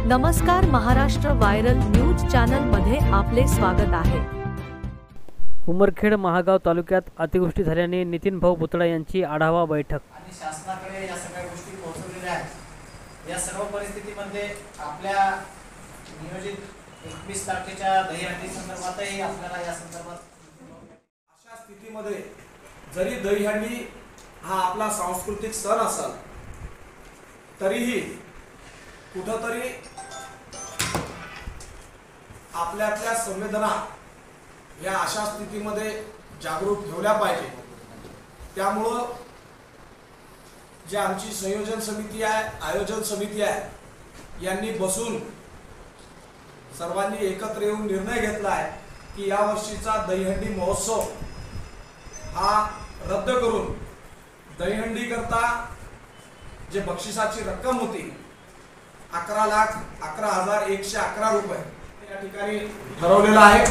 नमस्कार, Maharashtra viral news channel मध्ये आपले स्वागत आहे। उमरखेड महागाव तालुक्यात अतिवृष्टी झाल्याने नितीन भाऊ पुतळा यांची आढावा बैठक। आणि शासनाकडे या सगळ्या गोष्टी पोहोचवलेल्या आहेत। या सर्व परिस्थितीमध्ये आपल्या नियोजित 21 तारखेच्या दहीहंडी संदर्भातही आपल्याला या संदर्भात अशा स्थितीमध्ये जरी दहीहंडी हा आपला सांस्कृतिक सण असेल तरीही कुठेतरी आपल्यातल्या संवेदना या अशा स्थितीमध्ये जागरूक ठेवल्या पाहिजे। त्यामुळं जे आमची संयोजन समिती आहे, आयोजन समिती आहे, यांनी बसून सर्वांनी एकत्र येऊन निर्णय घेतला आहे की या वर्षीचा दहीहंडी महोत्सव हा रद्द करून दहीहंडी करता जे बक्षिसाची रक्कम होती 11,11,111 रुपये या ठिकाणी ठरवलेला आहे।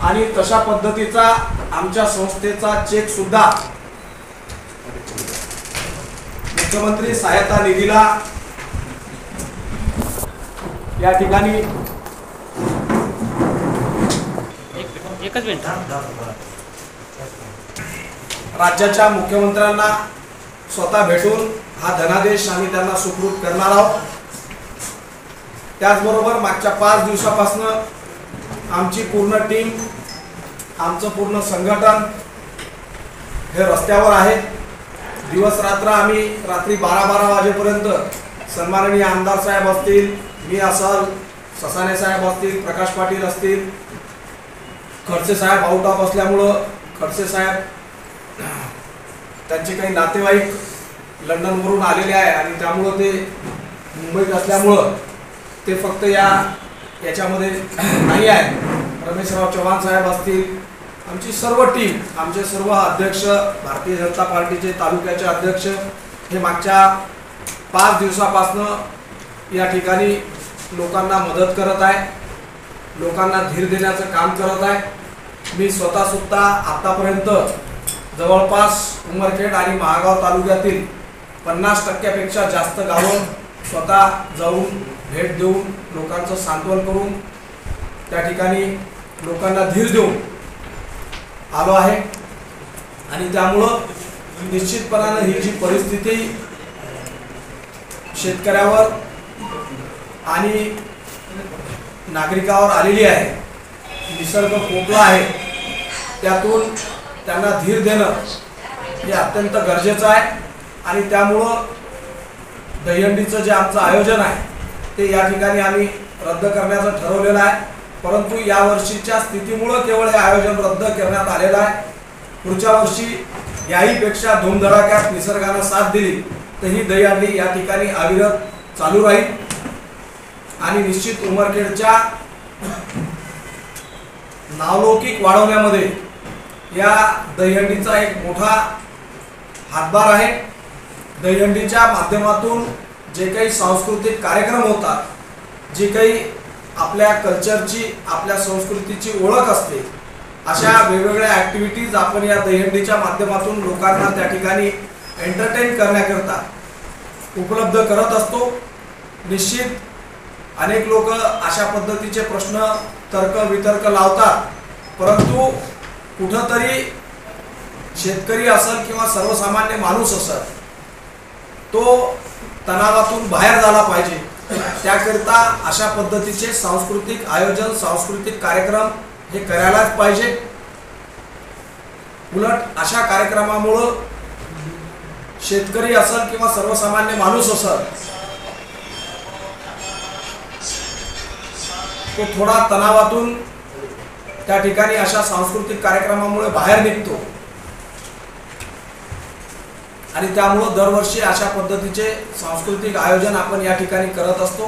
आणि तशा पद्धतीचा आमच्या संस्थेचा चेक सुद्धा मुख्यमंत्री सहायता निधीला या ठिकाणी एकच मिनिट राज्याच्या मुख्यमंत्र्यांना स्वतः भेटून हा धनादेश आम्ही त्यांना सुपूर्द करणार आहोत। त्याचबरोबर मागच्या 5 दिवसापासून आमची पूर्ण टीम, आमचं पूर्ण संघटन हे रस्त्यावर आहे। दिवस रात्र आम्ही रात्री 12-12 वाजेपर्यंत सन्माननीय आमदार साहेब असतील, मी असाल, ससाने साहेब असतील, प्रकाश पाटील असतील, खडसे साहेब आउट ऑफ असल्यामुळं खडसे साहेब त्यांचे काही नातेवाईक लंडनवरून आलेले आहे आणि त्यामुळं ते मुंबईत असल्यामुळं ते फक्त याच्यामध्ये नाही आहे। रमेशराव चव्हाण साहेब असतील, आमची सर्व टीम, आमचे सर्व अध्यक्ष, भारतीय जनता पार्टीचे तालुक्याचे अध्यक्ष हे मागच्या 5 दिवसापासून या ठिकाणी लोकांना मदत करत आहे, लोकांना धीर देण्याचं काम करत आहे। मी स्वतः सुद्धा आतापर्यंत जवळपास उमरखेड आणि महागाव तालुक्यातील 50% जास्त गावं स्वतः जाऊन भेट देऊन लोकांचं सांत्वन करून त्या ठिकाणी लोकांना धीर देऊन आलो आहे। आणि त्यामुळं निश्चितपणाने ही जी परिस्थिती शेतकऱ्यावर आणि नागरिकावर आलेली आहे, निसर्ग पोकळा आहे, त्यातून त्यांना धीर देणं हे अत्यंत गरजेचं आहे। आणि त्यामुळं दहीहंडीचं जे आमचं आयोजन आहे ते या ठिकाणी आम्ही रद्द करण्याचं ठरवलेलं आहे। परंतु या वर्षीच्या स्थितीमुळे केवळ हे आयोजन रद्द करण्यात आलेलं आहे। पुढच्या वर्षी याहीपेक्षा धूमधडाक्यात निसर्गानं साथ दिली तर ही दहीहंडी या ठिकाणी अविरत चालू राहील। आणि निश्चित उमरखेडच्या नावलौकिक वाढवण्यामध्ये या दहीहंडीचा एक मोठा हातभार आहे। दहीहंडीच्या माध्यमातून जे काही सांस्कृतिक कार्यक्रम होतात, जी काही आपल्या कल्चरची, आपल्या संस्कृतीची ओळख असते, अशा वेगवेगळ्या ॲक्टिव्हिटीज आपण या दहीहंडीच्या माध्यमातून लोकांना त्या ठिकाणी एंटरटेन करण्याकरता उपलब्ध करत असतो। निश्चित अनेक लोक अशा पद्धतीचे प्रश्न तर्क वितर्क लावतात, परंतु कुठंतरी शेतकरी असेल किंवा सर्वसामान्य माणूस असेल तो तणावातून बाहेर झाला पाहिजे। त्याकरिता अशा पद्धतीचे सांस्कृतिक आयोजन, सांस्कृतिक कार्यक्रम हे करायलाच पाहिजे। उलट अशा कार्यक्रमामुळे शेतकरी असेल किंवा सर्वसामान्य माणूस असेल तो थोडा तणावातून त्या ठिकाणी अशा सांस्कृतिक कार्यक्रमामुळे बाहेर निघतो। आणि त्यामुळे दरवर्षी अशा पद्धतीचे सांस्कृतिक आयोजन आपण या ठिकाणी करत असतो।